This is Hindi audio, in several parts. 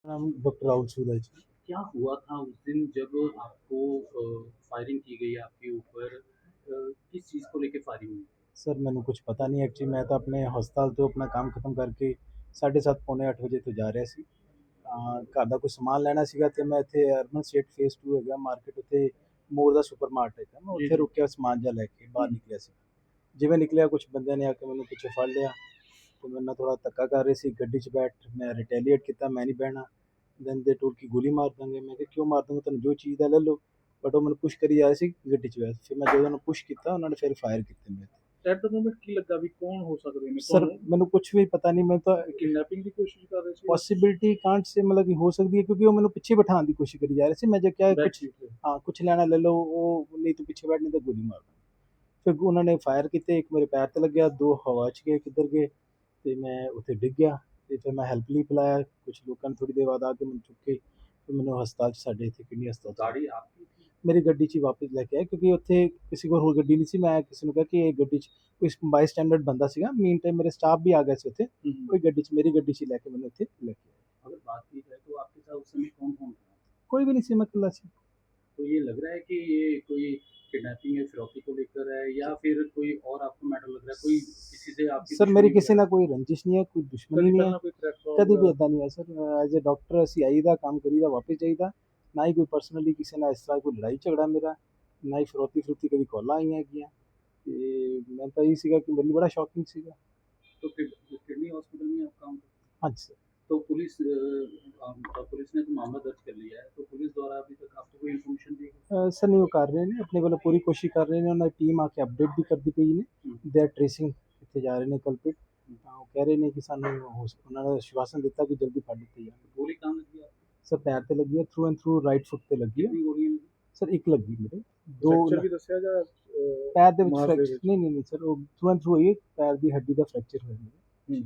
नाम डॉक्टर राहुल सूरज। क्या हुआ था उस दिन जब आपको फायरिंग की गई आपके ऊपर? किस चीज़ को लेके फायरिंग हुई? सर मैंने कुछ पता नहीं एक्चुअली मैं तो अपने हस्पताल तो अपना काम खत्म करके 7:30 पौने 8 ਵਜੇ ਤੋਂ ਜਾ ਰਿਹਾ ਸੀ। ਘਰ ਦਾ ਕੋਈ ਸਮਾਨ ਲੈਣਾ ਸੀਗਾ ਤੇ ਮੈਂ ਇੱਥੇ ਅਰਬਨ ਸਟੇਟ ਫੇਸ 2 ਹੈਗਾ ਮਾਰਕੀਟ ਉੱਤੇ ਮੋਰ ਦਾ ਸੁਪਰਮਾਰਟ ਹੈਗਾ ਮੈਂ जी, ਉੱਥੇ जी। ਰੁਕਿਆ ਸਮਾਨ ਜਿਹਾ ਲੈ ਕੇ ਬਾਹਰ हुँ, ਨਿਕਲਿਆ ਸੀ। ਜਿਵੇਂ ਨਿਕਲਿਆ ਕੁਝ ਬੰਦਿਆਂ ਨੇ ਆ ਕੇ ਮੈਨੂੰ ਪਿੱਛੇ ਫੜ ਲਿਆ ਤੇ ਮੇਰੇ ਨਾਲ ਥੋੜਾ ਧੱਕਾ ਕਰ ਰਹੇ ਸੀ ਗੱਡੀ 'ਚ ਬੈਠ ਮੈਂ ਰਿਟੈਲੀਏਟ ਕੀਤਾ ਮੈਂ ਨਹੀਂ ਬਹਿਣਾ। ਦੈਨ ਦੇ ਟੋld ਕਿ ਗੋਲੀ ਮਾਰ ਦਾਂਗੇ ਮੈਂ ਕਿਹਾ ਕਿਉਂ ਮਾਰ ਦੂੰਗਾ ਤੁਹਾਨੂੰ ਜੋ ਚਾਹੀਦਾ ਲੈ ਲਓ। ਬਟ ਉਹ ਮੈਨੂੰ ਪੁਸ਼ ਕਰੀ ਜਾ ਰਹੇ ਸੀ ਗੱਡੀ 'ਚ ਬੈਠ ਫਿਰ ਮੈਂ ਜਦੋਂ ਉਹਨਾਂ ਨੂੰ ਪੁਸ਼ ਕੀਤਾ ਉਹਨਾਂ ਨੇ ਫਿਰ ਫਾਇਰ ਕੀਤੇ ਮੇਰੇ ਤੇ। ਐਟ ਦ ਮੋਮੈਂਟ ਕੀ ਲੱਗਾ ਵੀ ਕੌਣ ਹੋ ਸਕਦੇ ਨੇ ਸਰ ਤੁਹਾਨੂੰ? ਮੈਨੂੰ ਕੁਝ ਵੀ ਪਤਾ ਨਹੀਂ ਮੈਂ ਤਾਂ ਕਿਡਨੈपिंग ਦੀ ਕੋਸ਼ਿਸ਼ ਕਰ ਰਹੇ ਸੀ ਜਾਂ ਪੋਸਿਬਿਲਿਟੀ ਕਾਂਟ ਸੇ मतलब कि हो सकती है क्योंकि वो मैंने पीछे बैठाने की कोशिश करी जा रही थी मैं जो क्या है बैक कुछ सीट पे? हाँ कुछ लेना ले लो वो नहीं तो पीछे बैठ नहीं तो गोली मार दूँ फिर उन्होंने फायर किए एक मेरे पैर ते लग गया दो हवा च गए किधर गए तो मैं उत्थे डिग गया ਤੇ ਫਿਰ ਮੈਂ ਹੈਲਪ ਲਈ ਬੁਲਾਇਆ ਕੁਝ ਲੋਕਾਂ ਨੇ ਥੋੜੀ ਦੇਰ ਬਾਅਦ ਆ ਕੇ ਮੈਨੂੰ ਚੁੱਕ ਕੇ ਫਿਰ ਮੈਨੂੰ ਹਸਪਤਾਲ 'ਚ ਸਾਡੇ ਇੱਥੇ ਕਿਡਨੀ ਹਸਪਤਾਲ 'ਚ गाड़ी आपकी थी? ਮੇਰੀ ਗੱਡੀ 'ਚ ਹੀ ਵਾਪਸ ਲੈ ਕੇ ਆਏ ਕਿਉਂਕਿ ਉੱਥੇ ਕਿਸੇ ਕੋਲ ਹੋਰ ਗੱਡੀ ਨਹੀਂ ਸੀ ਮੈਂ ਕਿਸੇ ਨੂੰ ਕਿਹਾ ਕਿ ਇਹ ਗੱਡੀ 'ਚ ਕੋਈ ਬਾਈ ਸਟੈਂਡਰਡ ਬੰਦਾ ਸੀਗਾ ਮੀਨ ਟਾਈਮ ਮੇਰੇ ਸਟਾਫ ਵੀ ਆ ਗਿਆ ਸੀ ਉੱਥੇ हुँ, हुँ। ਕੋਈ ਗੱਡੀ 'ਚ ਮੇਰੀ ਗੱਡੀ 'ਚ ਹੀ ਲੈ ਕੇ ਮੈਨੂੰ ਇੱਥੇ ਲੈ ਕੇ ਆਏ अगर बात की जाए तो आपके साथ उस समय कौन-कौन था? ਕੋਈ ਵੀ ਨਹੀਂ ਸੀ ਮੈਂ ਇਕੱਲਾ ਸੀ। तो ये लग रहा है कि ये कोई किडनैपिंग या फिरौती को लेकर है या फिर कोई और आपको मैटर लग रहा है? कोई किसी से आपकी ਸਰ ਮੇਰੀ दुश्मनी ਕਿਸੇ वगैरह? ਨਾਲ ਕੋਈ ਰੰਜਿਸ਼ ਨਹੀਂ ਹੈ ਕੋਈ ਦੁਸ਼ਮਣੀ कभी ਨਹੀਂ ਹੈ पहला कोई थ्रेट कॉल ਕਦੀ ਵੀ ਇਦਾਂ ਨਹੀਂ ਹੈ ਸਰ ਐਜ਼ ਅ ਡਾਕਟਰ ਅਸੀਂ ਆਈਦਾ ਕੰਮ ਕਰੀਦਾ ਵਾਪਸ ਜਾਈਦਾ ਨਾ ਹੀ ਕੋਈ ਪਰਸਨਲੀ ਕਿਸੇ ਨਾਲ ਇਸ ਤਰ੍ਹਾਂ ਕੋਈ ਲੜਾਈ ਝਗੜਾ ਮੇਰਾ ਨਾ ਹੀ ਫਰੋਤੀ ਫਰੂਤੀ ਕਦੀ ਕਾਲਾਂ ਆਈਆਂ ਹੈਗੀਆਂ ਤੇ ਮੈਂ ਤਾਂ ਇਹ ਸੀਗਾ ਕਿ ਮੇਰੇ ਲਈ ਬੜਾ ਸ਼ੌਕਿੰਗ ਸੀਗਾ। तो किडनी हॉस्पिटल में आप काम करते हैं? ਹਾਂਜੀ ਸਰ। तो पुलिस ने तो मामला दर्ज कर लिया है, तो पुलिस द्वारा अभी तक आपको कोई इन्फॉर्मेशन दी गई? ਸਰ ਨਹੀਂ ਉਹ ਕਰ ਰਹੇ ਨੇ ਆਪਣੇ ਵੱਲੋਂ ਪੂਰੀ ਕੋਸ਼ਿਸ਼ ਕਰ ਰਹੇ ਨੇ ਉਹਨਾਂ ਦੀ ਟੀਮ ਆ ਕੇ ਅਪਡੇਟ ਵੀ ਕਰਦੀ ਪਈ ਨੇ हुँ, ਦੇ ਆਰ ਟ੍ਰੇਸਿੰਗ ਕਿੱਥੇ ਜਾ ਰਹੇ ਨੇ ਕਲਪਿਟ हुँ। ਉਹ ਕਹਿ ਰਹੇ ਨੇ ਕਿ ਸਾਨੂੰ ਉਹਨਾਂ ਨੇ ਆਸ਼ਵਾਸਨ ਦਿੱਤਾ ਕਿ ਜਲਦੀ ਫੜ ਲਿੱਤੇ ਜਾਣਗੇ। गोली कहाँ लगी आपको? ਸਰ ਪੈਰ ਤੇ ਲੱਗੀ ਹੈ ਥਰੂ ਐਂਡ ਥਰੂ ਰਾਈਟ ਫੁੱਟ ਤੇ ਲੱਗੀ ਹੈ कितनी गोलियाँ लगी? ਸਰ ਇੱਕ ਲੱਗੀ ਮੇਰੇ ਦੋ फ्रैक्चर भी दस्या ਜਾਂ ਪੈਰ ਦੇ ਵਿੱਚ ਮਾਸ ਦੇ ਫ੍ਰੈਕਚਰ ਵਿੱਚ? ਨਹੀਂ ਸਰ ਉਹ ਥਰੂ ਐਂਡ ਥਰੂ ਹੋਈ ਪੈਰ ਦੀ ਹੱਡੀ ਦਾ ਫ੍ਰੈਕਚਰ ਹੋਇਆ ਮੇਰੇ। हुँ।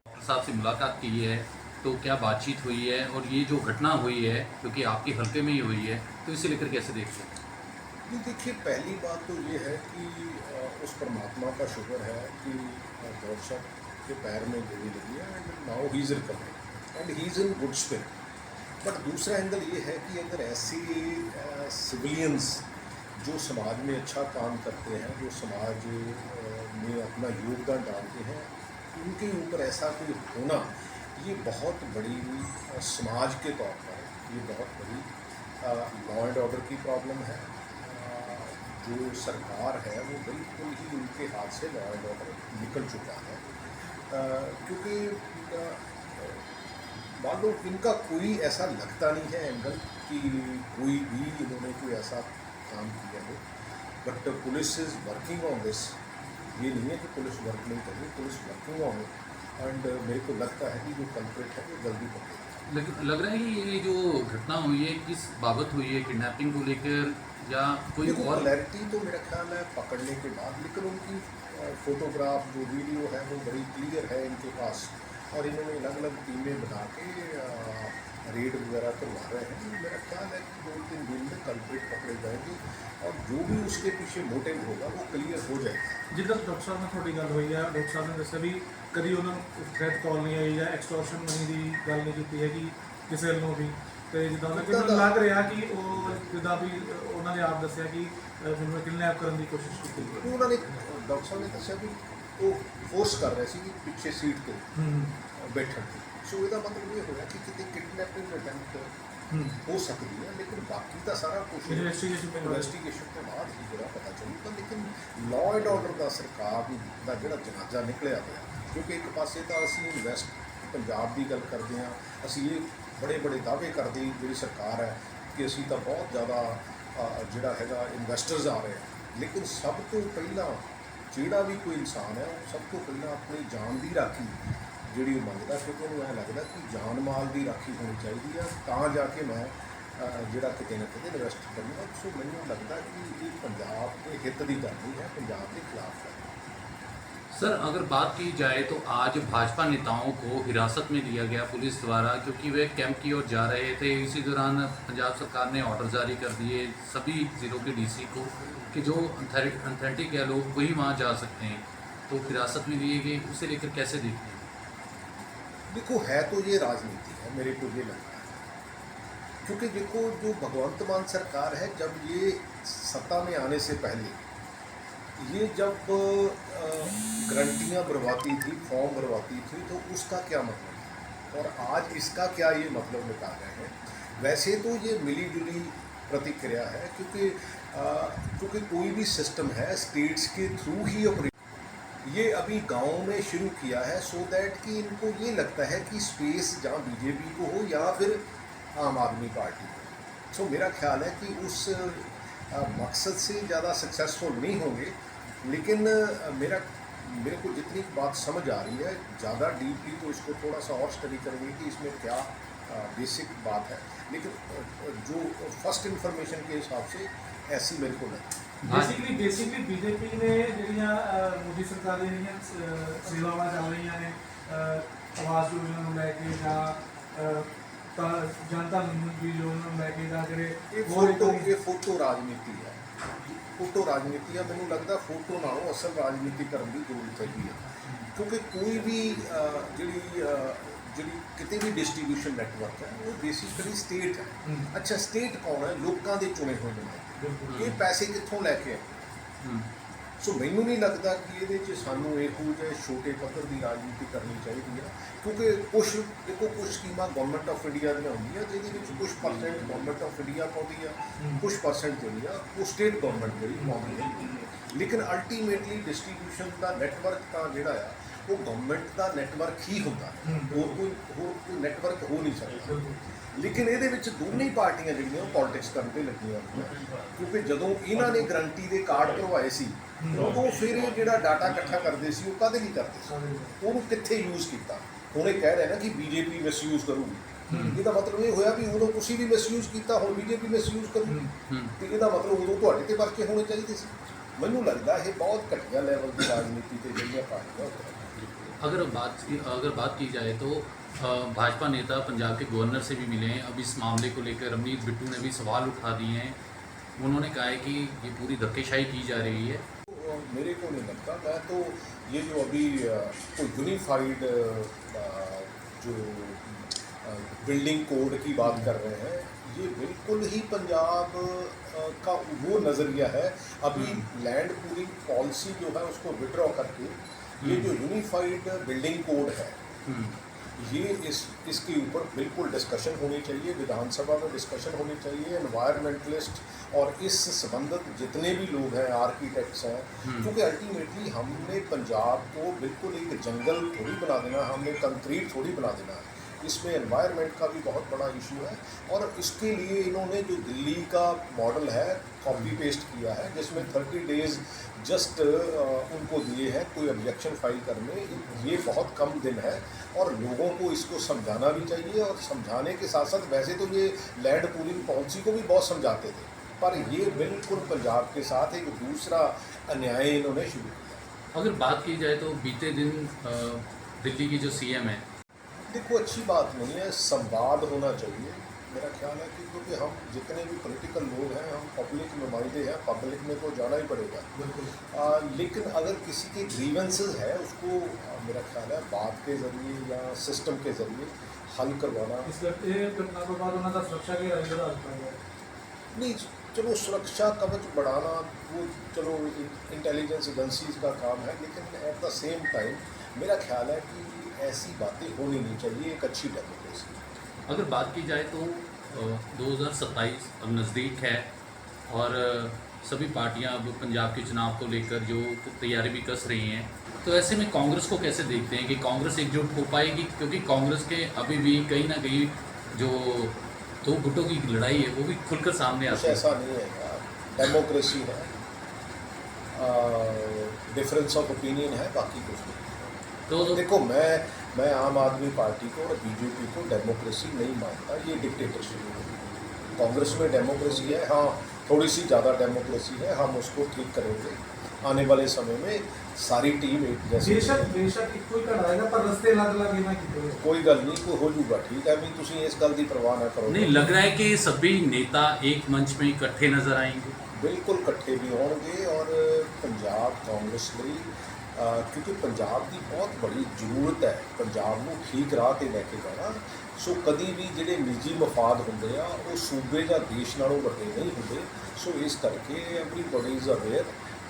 साहब से मुलाकात की है तो क्या बातचीत हुई है और ये जो घटना हुई है क्योंकि आपके हल्के में ही हुई है तो इसे लेकर कैसे देखते हैं? जी देखिए पहली बात तो ये है कि उस परमात्मा का शुक्र है कि गौर साहब के पैर में गोली लगी है and now he is recovering and he is in good spirit. But दूसरा एंगल ये है कि अगर ऐसी सिविलियंस जो समाज में अच्छा काम करते हैं जो समाज में अपना योगदान डालते हैं उनके ऊपर ऐसा कोई होना ये बहुत बड़ी समाज के तौर पर ये बहुत बड़ी लॉ एंड ऑर्डर की प्रॉब्लम है। जो सरकार है वो बिल्कुल ही उनके हाथ से लॉ एंड ऑर्डर निकल चुका है क्योंकि मान लो इनका कोई ऐसा लगता नहीं है एंगल कि कोई भी इन्होंने कोई ऐसा काम किया हो। But police is working on this. ये नहीं है कि पुलिस वर्क नहीं कर रही, police working on it and मेरे को लगता है कि जो कल्प्रिट है वो जल्दी पकड़ेगा। लग रहा है कि ये जो घटना हुई है किस बाबत हुई है, किडनैपिंग को लेकर या कोई देखो और? क्लैरिटी तो मेरा ख्याल है पकड़ने के बाद, लेकिन उनकी फोटोग्राफ जो वीडियो है वो बड़ी क्लियर है इनके पास और इन्होंने अलग अलग टीमें बना के रेड वगैरह करवा रहे हैं। मेरा ख्याल है कि 2-3 दिन में कल्प्रिट पकड़े जाएंगे और जो भी उसके पीछे मोटिव होगा वो क्लियर हो जाएगा। ਜਿੱਦਾਂ ਡਾਕਟਰ ਸਾਹਿਬ ਨਾਲ ਤੁਹਾਡੀ ਗੱਲ ਹੋਈ ਆ ਡਾਕਟਰ ਸਾਹਿਬ ਨੇ ਦੱਸਿਆ ਵੀ ਕਦੀ ਉਹਨਾਂ ਨੂੰ ਥ੍ਰੈਟ ਕਾਲ ਨਹੀਂ ਆਈ ਜਾਂ ਐਕਸਟੋਰਸ਼ਨ ਮਨੀ ਦੀ ਗੱਲ ਨਹੀਂ ਕੀਤੀ ਹੈਗੀ ਕਿਸੇ ਵੱਲੋਂ ਵੀ ਤੇ ਜਿੱਦਾਂ ਉਹਨਾਂ ਕਿ ਮੈਨੂੰ ਲੱਗ ਰਿਹਾ ਕਿ ਉਹ ਜਿੱਦਾਂ ਵੀ ਉਹਨਾਂ ਨੇ ਆਪ ਦੱਸਿਆ ਕਿ ਮੈਨੂੰ ਕਿਡਨੈਪ ਕਰਨ ਦੀ ਕੋਸ਼ਿਸ਼ ਕੀਤੀ ਗਈ। ਕਿ ਉਹਨਾਂ ਨੇ ਡਾਕਟਰ ਸਾਹਿਬ ਨੇ ਦੱਸਿਆ ਵੀ ਉਹ ਫੋਰਸ ਕਰ ਰਹੇ ਸੀ ਕਿ ਪਿੱਛੇ ਸੀਟ ਤੇ ਬੈਠਣ ਦੀ। ਸੋ ਇਹਦਾ ਮਤਲਬ ਇਹ ਹੋਇਆ ਕਿ ਕਿਤੇ ਕਿਡਨੈਪਿੰਗ ਅਟੈਂਪਟ ਹੋ ਸਕਦੀ ਹੈ, ਲੇਕਿਨ ਬਾਕੀ ਤਾਂ ਸਾਰਾ ਕੁਝ ਇਨਵੈਸਟੀਗੇਸ਼ਨ ਤੋਂ ਬਾਅਦ ਹੀ ਜਿਹੜਾ ਪਤਾ ਚੱਲੂਗਾ। ਲੇਕਿਨ ਲਾਅ ਐਂਡ ਆਰਡਰ ਦਾ ਸਰਕਾਰ ਦਾ ਜਿਹੜਾ ਜਨਾਜ਼ਾ ਨਿਕਲਿਆ ਹੋਇਆ, ਕਿਉਂਕਿ ਇੱਕ ਪਾਸੇ ਤਾਂ ਅਸੀਂ ਪੰਜਾਬ ਦੀ ਗੱਲ ਕਰਦੇ ਹਾਂ, ਅਸੀਂ ਇਹ ਬੜੇ ਬੜੇ ਦਾਅਵੇ ਕਰਦੇ ਜਿਹੜੀ ਸਰਕਾਰ ਹੈ ਕਿ ਅਸੀਂ ਤਾਂ ਬਹੁਤ ਜ਼ਿਆਦਾ ਜਿਹੜਾ ਹੈਗਾ ਇਨਵੈਸਟਰਸ ਆ ਰਹੇ ਆ, ਲੇਕਿਨ ਸਭ ਤੋਂ ਪਹਿਲਾਂ ਜਿਹੜਾ ਵੀ ਕੋਈ ਇਨਸਾਨ ਹੈ ਉਹ ਸਭ ਤੋਂ ਪਹਿਲਾਂ ਆਪਣੀ ਜਾਨ ਦੀ ਰਾਖੀ ਜਿਹੜੀ ਉਹ ਮੰਗਦਾ, ਕਿਉਂਕਿ ਉਹਨੂੰ ਐਂ ਲੱਗਦਾ ਕਿ ਜਾਨ ਮਾਲ ਦੀ ਰਾਖੀ ਹੋਣੀ ਚਾਹੀਦੀ ਆ ਤਾਂ ਜਾ ਕੇ ਮੈਂ ਜਿਹੜਾ ਕਿਤੇ ਨਾ ਕਿਤੇ ਇਨਵੈਸਟ ਕਰੂੰਗਾ। ਸੋ ਮੈਨੂੰ ਲੱਗਦਾ ਕਿ ਇਹ ਪੰਜਾਬ ਦੇ ਹਿੱਤ ਦੀ ਗੱਲ ਨਹੀਂ ਹੈ, ਪੰਜਾਬ ਦੇ ਖਿਲਾਫ ਹੈ। सर अगर बात की जाए तो आज भाजपा नेताओं को हिरासत में लिया गया पुलिस द्वारा क्योंकि वे कैंप की ओर जा रहे थे। इसी दौरान पंजाब सरकार ने ऑर्डर जारी कर दिए सभी ज़िलों के डीसी को कि जो अथेंटिक है लोग वही वहाँ जा सकते हैं, तो हिरासत में लिए गए, उसे लेकर कैसे देखते हैं? देखो है तो ये राजनीति है, मेरे को ये लगता है, क्योंकि देखो जो भगवंत मान सरकार है, जब ये सत्ता में आने से पहले ये जब गारंटियाँ भरवाती थी, फॉर्म भरवाती थी, तो उसका क्या मतलब है और आज इसका क्या ये मतलब निकाल रहे हैं। वैसे तो ये मिली जुली प्रतिक्रिया है, क्योंकि कोई भी सिस्टम है स्टेट्स के थ्रू ही ऑपरेट, ये अभी गाँव में शुरू किया है, सो दैट कि इनको ये लगता है कि स्पेस जहाँ बीजेपी को हो या फिर आम आदमी पार्टी को। सो मेरा ख्याल है कि उस मकसद से ज़्यादा सक्सेसफुल नहीं होंगे, लेकिन मेरे को जितनी बात समझ आ रही है, ज़्यादा डीपली तो इसको थोड़ा सा और स्टडी करेंगे कि इसमें क्या बेसिक बात है, लेकिन जो फर्स्ट इन्फॉर्मेशन के हिसाब से ऐसी मेरे को लगती है। बेसिकली बीजेपी ने ਜਿਹੜੀਆਂ ਮੋਦੀ ਸਰਕਾਰ ਦੀਆਂ ਜਿਹੜੀਆਂ ਸੇਵਾਵਾਂ ਚੱਲ ਰਹੀਆਂ ਨੇ ਆਵਾਸ ਯੋਜਨਾ ਨੂੰ ਲੈ ਕੇ ਜਾਂ ਤਾਂ ਜਨਤਾ ਦੀ ਯੋਜਨਾ ਨੂੰ ਲੈ ਕੇ ਜਾਂ ਜਿਹੜੇ ਇਹ ਫੋਟੋ ਰਾਜਨੀਤੀ ਹੈ, ਫੋਟੋ ਰਾਜਨੀਤੀ ਹੈ। ਮੈਨੂੰ ਲੱਗਦਾ ਫੋਟੋ ਨਾਲੋਂ ਅਸਲ ਰਾਜਨੀਤੀ ਕਰਨ ਦੀ ਜ਼ਰੂਰਤ ਹੈਗੀ ਹੈ, ਕਿਉਂਕਿ ਕੋਈ ਵੀ ਜਿਹੜੀ ਕਿਤੇ ਵੀ ਡਿਸਟ੍ਰੀਬਿਊਸ਼ਨ ਨੈਟਵਰਕ ਹੈ ਉਹ ਬੇਸਿਕਲੀ ਸਟੇਟ ਹੈ। ਅੱਛਾ, ਸਟੇਟ ਕੌਣ ਹੈ? ਲੋਕਾਂ ਦੇ ਚੁਣੇ ਹੋਏ ਨੁਮਾਇੰਦੇ। ਇਹ ਪੈਸੇ ਕਿੱਥੋਂ ਲੈ ਕੇ ਆਏ? ਸੋ ਮੈਨੂੰ ਨਹੀਂ ਲੱਗਦਾ ਕਿ ਇਹਦੇ 'ਚ ਸਾਨੂੰ ਇਹੋ ਜਿਹੇ ਛੋਟੇ ਪੱਧਰ ਦੀ ਰਾਜਨੀਤੀ ਕਰਨੀ ਚਾਹੀਦੀ ਹੈ, ਕਿਉਂਕਿ ਕੁਛ ਸਕੀਮਾਂ ਗਵਰਨਮੈਂਟ ਆਫ ਇੰਡੀਆ ਦੀਆਂ ਹੁੰਦੀਆਂ ਜਿਹਦੇ ਵਿੱਚ ਕੁਛ ਪਰਸੈਂਟ ਗਵਰਨਮੈਂਟ ਆਫ ਇੰਡੀਆ ਪਾਉਂਦੀ ਆ, ਕੁਛ ਪਰਸੈਂਟ ਜਿਹੜੀ ਆ ਉਹ ਸਟੇਟ ਗਵਰਨਮੈਂਟ ਜਿਹੜੀ ਪਾਉਂਦੀ ਹੈ। ਲੇਕਿਨ ਅਲਟੀਮੇਟਲੀ ਡਿਸਟ੍ਰੀਬਿਊਸ਼ਨ ਦਾ ਨੈਟਵਰਕ ਤਾਂ ਜਿਹੜਾ ਆ ਉਹ ਗਵਰਨਮੈਂਟ ਦਾ ਨੈਟਵਰਕ ਹੀ ਹੁੰਦਾ, ਹੋਰ ਕੋਈ ਨੈਟਵਰਕ ਹੋ ਨਹੀਂ ਸਕਦਾ। ਲੇਕਿਨ ਇਹਦੇ ਵਿੱਚ ਦੋਨੇ ਹੀ ਪਾਰਟੀਆਂ ਜਿਹੜੀਆਂ ਉਹ ਪੋਲਿਟਿਕਸ ਕਰਨ 'ਤੇ ਲੱਗੀਆਂ ਹੋਈਆਂ, ਕਿਉਂਕਿ ਜਦੋਂ ਇਹਨਾਂ ਨੇ ਗਰੰਟੀ ਦੇ ਕਾਰਡ ਭਰਵਾਏ ਸੀ ਉਦੋਂ ਫਿਰ ਇਹ ਜਿਹੜਾ ਡਾਟਾ ਇਕੱਠਾ ਕਰਦੇ ਸੀ ਉਹ ਕਾਹਦੇ ਲਈ ਕਰਦੇ ਸੀ, ਉਹਨੂੰ ਕਿੱਥੇ ਯੂਜ਼ ਕੀਤਾ। ਹੁਣ ਇਹ ਕਹਿ ਰਹੇ ਨਾ ਕਿ ਬੀਜੇਪੀ ਮਿਸਯੂਜ਼ ਕਰੂਗੀ, ਇਹਦਾ ਮਤਲਬ ਇਹ ਹੋਇਆ ਵੀ ਉਦੋਂ ਤੁਸੀਂ ਵੀ ਮਿਸਯੂਜ਼ ਕੀਤਾ, ਹੁਣ ਬੀਜੇਪੀ ਮਿਸਯੂਜ਼ ਕਰੂਗੀ, ਤੇ ਇਹਦਾ ਮਤਲਬ ਉਦੋਂ ਤੁਹਾਡੇ 'ਤੇ ਪਰਚੇ ਹੋਣੇ ਚਾਹੀਦੇ ਸੀ। ਮੈਨੂੰ ਲੱਗਦਾ ਇਹ ਬਹੁਤ ਘਟੀਆ ਲੈਵਲ ਦੀ ਰਾਜਨੀਤੀ 'ਤੇ ਜਿਹੜੀਆਂ ਪਾਰਟੀਆਂ। अगर बात की जाए तो भाजपा नेता पंजाब के गवर्नर से भी मिले हैं। अब इस मामले को लेकर रमनीत बिट्टू ने भी सवाल उठा दिए हैं। उन्होंने कहा है कि ये पूरी धक्केशाही की जा रही है। मेरे को नहीं लगता, मैं तो ये जो अभी कोई यूनिफाइड जो बिल्डिंग कोड की बात कर रहे हैं, ये बिल्कुल ही पंजाब का वो नज़रिया है। अभी लैंड पूलिंग पॉलिसी जो है उसको विड्रॉ करके ये जो यूनिफाइड बिल्डिंग कोड है, ये इसके ऊपर बिल्कुल डिस्कशन होनी चाहिए, विधानसभा में डिस्कशन होनी चाहिए। एनवायरमेंटलिस्ट और इस संबंधित जितने भी लोग हैं, आर्किटेक्ट्स हैं, क्योंकि अल्टीमेटली हमने पंजाब को बिल्कुल एक जंगल थोड़ी बना देना, हमने कंक्रीट थोड़ी बना देना है। इसमें एनवायरनमेंट का भी बहुत बड़ा इशू है, और इसके लिए इन्होंने जो दिल्ली का मॉडल है कॉपी पेस्ट किया है, जिसमें 30 डेज़ जस्ट उनको दिए हैं कोई ऑब्जेक्शन फाइल करने। ये बहुत कम दिन है, और लोगों को इसको समझाना भी चाहिए, और समझाने के साथ साथ वैसे तो ये लैंड पूलिंग पॉलिसी को भी बहुत समझाते थे, पर ये बिल्कुल पंजाब के साथ एक दूसरा अन्याय इन्होंने शुरू किया। अगर बात की जाए तो बीते दिन दिल्ली की जो सीएम है, देखो अच्छी बात नहीं है, संवाद होना चाहिए। मेरा ख्याल है कि क्योंकि हम जितने भी पॉलिटिकल लोग हैं, हम पब्लिक नुमाइंदे हैं, पब्लिक में तो जाना ही पड़ेगा। लेकिन अगर किसी के ग्रीवेंसेस है उसको मेरा ख्याल है बात के ज़रिए या सिस्टम के ज़रिए हल करवाना। ਇਸ ਘਟਨਾ ਤੋਂ ਬਾਅਦ ਉਹਨਾਂ ਦਾ ਸੁਰੱਖਾ ਕੇ ਰਾਜ ਵਧਾ ਦਿੱਤਾ ਗਿਆ। नहीं, चलो सुरक्षा कवच बढ़ाना वो चलो इंटेलिजेंस एजेंसीज का काम है, लेकिन एट द सेम टाइम मेरा ख्याल है कि ऐसी बातें होनी नहीं चाहिए एक अच्छी डेमोक्रेसी। अगर बात की जाए तो 2027 अब नज़दीक है, और सभी पार्टियां अब पंजाब के चुनाव को लेकर जो तैयारी भी कस रही हैं, तो ऐसे में कांग्रेस को कैसे देखते हैं कि कांग्रेस एकजुट हो पाएगी? क्योंकि कांग्रेस के अभी भी कहीं ना कहीं जो दो गुटों की लड़ाई है वो भी खुलकर सामने कुछ आती है। ऐसा नहीं है यार, डेमोक्रेसी है, डिफरेंस ऑफ ओपिनियन है, बाकी कुछ नहीं। तो देखो मैं आम आदमी पार्टी को और बीजेपी को डेमोक्रेसी नहीं मानता, ये डिक्टेटरशिप है। कांग्रेस में डेमोक्रेसी है, हाँ थोड़ी सी ज़्यादा डेमोक्रेसी है, हम उसको ठीक करेंगे आने वाले समय में। सारी टीम एक जैसी बेशक ਇੱਕੋ ਹੀ ਘੜਾ ਹੈਗਾ, ਪਰ ਰਸਤੇ ਅਲੱਗ-ਅਲੱਗ ਇਹਨਾਂ ਕੀਤੇ ਹੋਏ। कोई गल नहीं, कोई हो जूगा ठीक है, भी तुम इस गल की परवाह ना करो। नहीं लग रहा है कि सभी नेता एक मंच में इकट्ठे नजर आएंगे। बिल्कुल इकट्ठे भी होंगे, और पंजाब कांग्रेस ਲਈ क्योंकि पंजाब की बहुत बड़ी जरूरत है पंजाब को ठीक राह ते लैके जाना। सो कभी भी ਜਿਹੜੇ ਨਿੱਜੀ ਮਫਾਦ ਹੁੰਦੇ ਆ ਉਹ ਸੂਬੇ ਜਾਂ ਦੇਸ਼ ਨਾਲੋਂ ਵੱਡੇ ਨਹੀਂ ਹੁੰਦੇ। ਸੋ ਇਸ ਕਰਕੇ ਐਵਰੀਬਾਡੀ ਇਜ਼ ਅਵੇਅਰ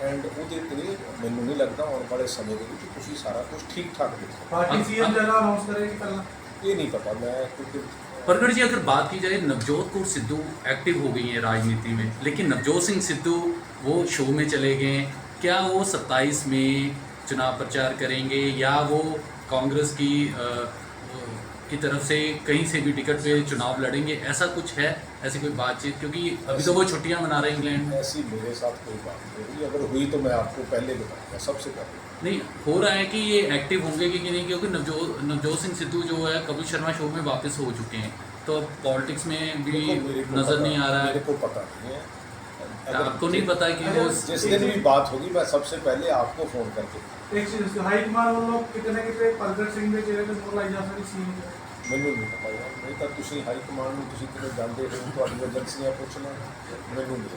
ਐਂਡ ਉਹਦੇ ਤੇ ਮੈਨੂੰ ਨਹੀਂ ਲੱਗਦਾ ਆਉਣ ਵਾਲੇ ਸਮੇਂ ਦੇ ਵਿੱਚ ਤੁਸੀਂ ਸਾਰਾ ਕੁਝ ਠੀਕ ਠਾਕ ਦੇਖੋ। पार्टी सीएम जगह अनाउंस करेगी पहला। ਇਹ नहीं पता मैं क्योंकि प्रगट जी, अगर बात की जाए, नवजोत कौर सिद्धू एक्टिव हो गई हैं राजनीति में, लेकिन नवजोत सिंह सिद्धू वो शो में चले गए हैं। क्या वो 27 में चुनाव प्रचार करेंगे या वो कांग्रेस की तरफ से कहीं से भी टिकट पे चुनाव लड़ेंगे? ऐसा कुछ है, ऐसी कोई बातचीत? क्योंकि अभी तो वो छुट्टियां मना रहे हैं इंग्लैंड में। ऐसी मेरे साथ कोई बात नहीं हुई, अगर हुई तो मैं आपको पहले बताऊंगा सबसे पहले। नहीं हो रहा है कि ये एक्टिव होंगे कि नहीं, क्योंकि नवजोत सिंह सिद्धू जो है कपिल शर्मा शो में वापस हो चुके हैं, तो अब पॉलिटिक्स में भी नज़र नहीं आ रहा है। मेरे को पता नहीं है। आपको नहीं पता कि वो जिस दिन भी बात होगी मैं सबसे पहले आपको फ़ोन करके एक चीज हाईकमान वालों कितने कितने प्रगट सिंह के चेहरे पे मोहर लाई जा सकती सीएम को। ਮੈਨੂੰ ਨਹੀਂ ਪਤਾ ਯਾਰ, ਨਹੀਂ ਤਾਂ ਤੁਸੀਂ ਹਾਈ ਕਮਾਂਡ ਨੂੰ ਤੁਸੀਂ ਕਿਤੇ ਜਾਂਦੇ ਹੋ ਤੁਹਾਡੀ ਏਜੰਸੀਆਂ ਪੁੱਛ ਲੈਣ, ਮੈਨੂੰ ਨਹੀਂ